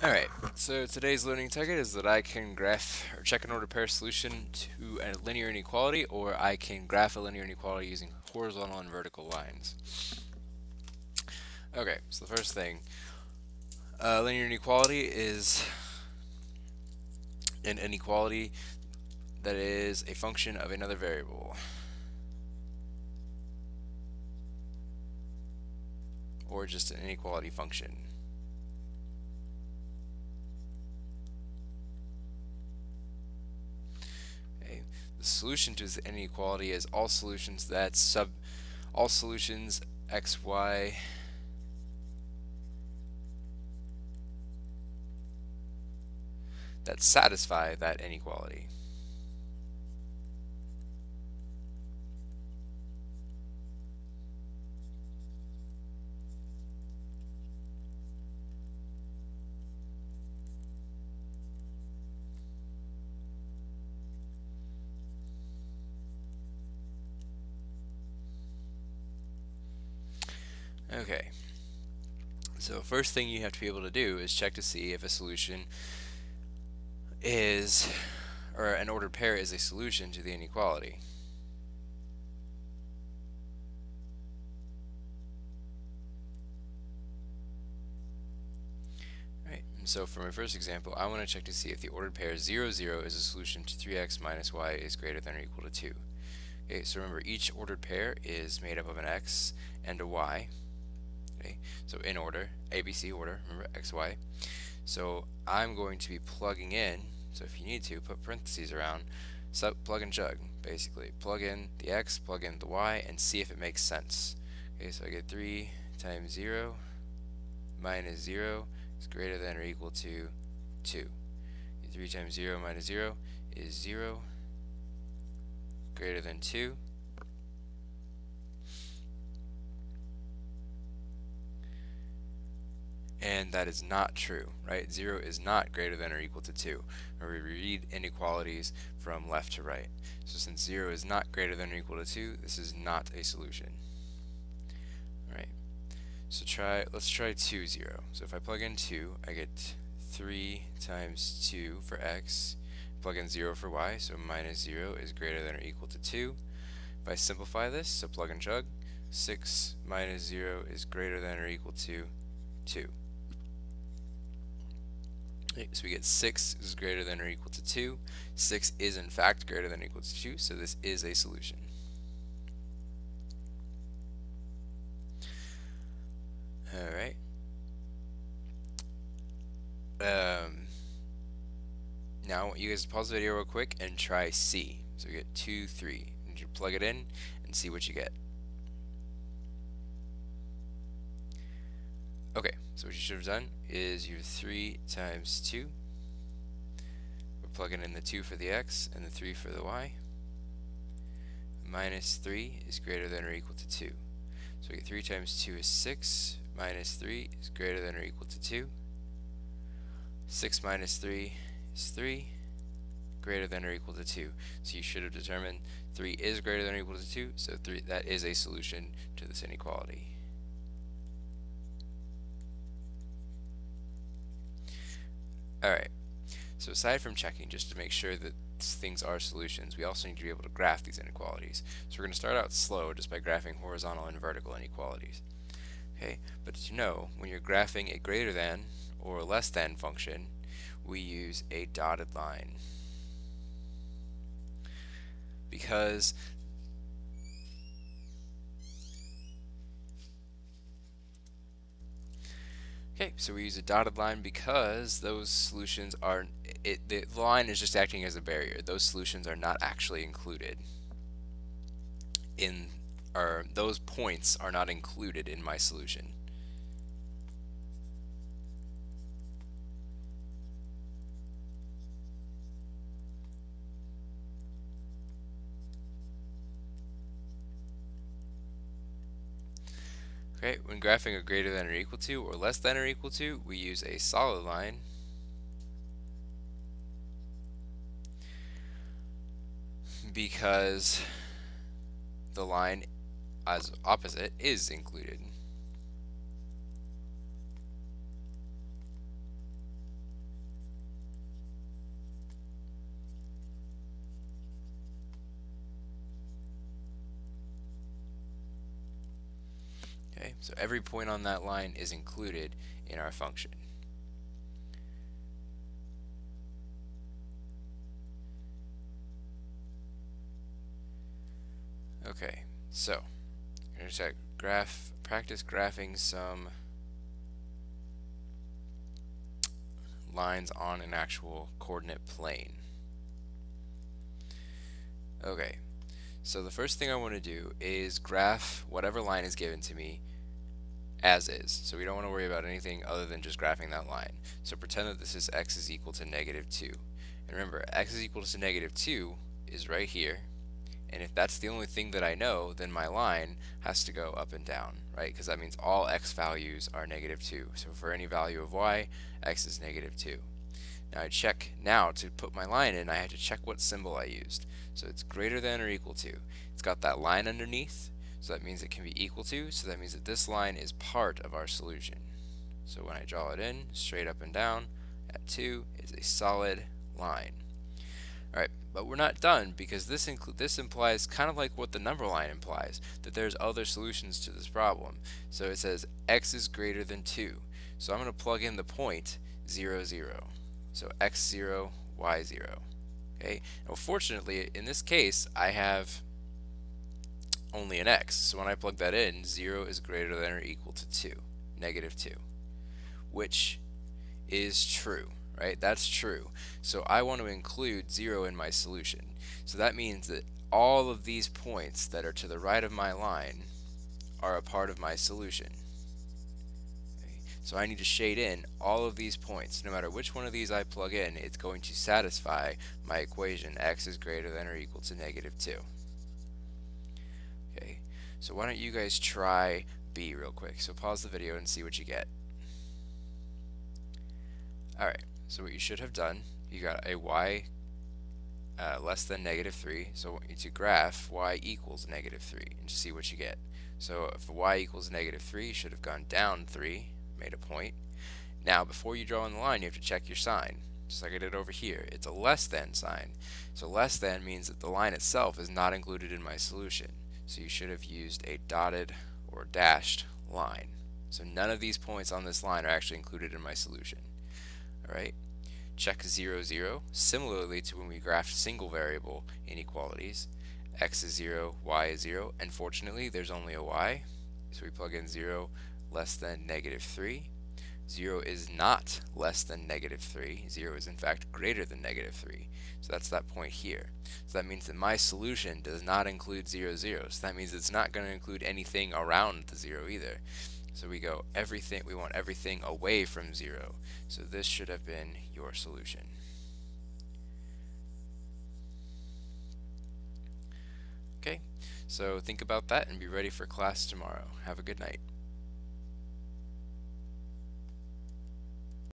Alright, so today's learning target is that I can graph or check an ordered pair solution to a linear inequality, or I can graph a linear inequality using horizontal and vertical lines. Okay, so the first thing, linear inequality is an inequality that is a function of another variable, or just an inequality function. Okay. The solution to this inequality is all solutions x, y that satisfy that inequality. Okay, so first thing you have to be able to do is check to see if a solution is, or an ordered pair is a solution to the inequality. Right. So for my first example, I want to check to see if the ordered pair 0, 0 is a solution to 3x minus y is greater than or equal to 2. Okay, so remember each ordered pair is made up of an x and a y. Okay, so in order, ABC order, remember x, y. So I'm going to be plugging in, so if you need to, put parentheses around, so plug and chug, basically. Plug in the x, plug in the y, and see if it makes sense. Okay, so I get 3 times 0 minus 0 is greater than or equal to 2. 3 times 0 minus 0 is 0, greater than 2. And that is not true, right? 0 is not greater than or equal to 2. Or we read inequalities from left to right. So since 0 is not greater than or equal to 2, this is not a solution. Right. So let's try 2, 0. So if I plug in 2, I get 3 times 2 for x, plug in 0 for y, so minus 0 is greater than or equal to 2. If I simplify this, so plug and chug, 6 minus 0 is greater than or equal to 2. Okay, so we get 6 is greater than or equal to 2. 6 is in fact greater than or equal to 2, so this is a solution. Alright. Now I want you guys to pause the video real quick and try C. So we get 2, 3. And you plug it in and see what you get. Okay, so what you should have done is you have 3 times 2. We're plugging in the 2 for the x and the 3 for the y. Minus 3 is greater than or equal to 2. So we get 3 times 2 is 6, minus 3 is greater than or equal to 2. 6 minus 3 is 3, greater than or equal to 2. So you should have determined 3 is greater than or equal to 2, so that is a solution to this inequality. Alright, so aside from checking just to make sure that things are solutions, we also need to be able to graph these inequalities. So we're going to start out slow just by graphing horizontal and vertical inequalities. Okay, but as you know, when you're graphing a greater than or less than function, we use a dotted line. Because okay, so we use a dotted line because those solutions are, the line is just acting as a barrier. Those solutions are not actually included in, or those points are not included in my solution. Okay, when graphing a greater than or equal to or less than or equal to, we use a solid line. Because the line as opposite is included. so every point on that line is included in our function. Okay, so we're going to check practice graphing some lines on an actual coordinate plane. Okay, so the first thing I want to do is graph whatever line is given to me as is. So we don't want to worry about anything other than just graphing that line. So pretend that this is x is equal to -2. And remember, x is equal to -2 is right here. And if that's the only thing that I know, then my line has to go up and down, right? Because that means all x values are -2. So for any value of y, x is -2. Now I check, now to put my line in, I have to check what symbol I used. So it's greater than or equal to. It's got that line underneath, so that means it can be equal to, so that means that this line is part of our solution. So when I draw it in, straight up and down, at 2 is a solid line. Alright, but we're not done, because this implies kind of like what the number line implies, that there's other solutions to this problem. So it says x is greater than 2. So I'm going to plug in the point 0, 0. So x0, y0. Okay. Now fortunately, in this case, I have only an x. So when I plug that in, 0 is greater than or equal to 2, -2, which is true, right? That's true. So I want to include 0 in my solution. So that means that all of these points that are to the right of my line are a part of my solution. So I need to shade in all of these points. No matter which one of these I plug in, it's going to satisfy my equation x is greater than or equal to -2. Okay, so why don't you guys try B real quick. So pause the video and see what you get. Alright, so what you should have done, you got a y less than -3, so I want you to graph y equals -3 and see what you get. So if y equals -3, you should have gone down 3, made a point. Now before you draw on the line, you have to check your sign, just like I did over here. It's a less than sign. So less than means that the line itself is not included in my solution. So you should have used a dotted or dashed line. So none of these points on this line are actually included in my solution. Alright, check 0, 0, similarly to when we graphed single variable inequalities. X is 0, y is 0, and fortunately there's only a y, so we plug in 0 less than -3. 0 is not less than -3. 0 is in fact greater than -3. So that's that point here. So that means that my solution does not include 0, 0. So that means it's not going to include anything around the 0 either. So we want everything away from 0. So this should have been your solution. Okay, so think about that and be ready for class tomorrow. Have a good night.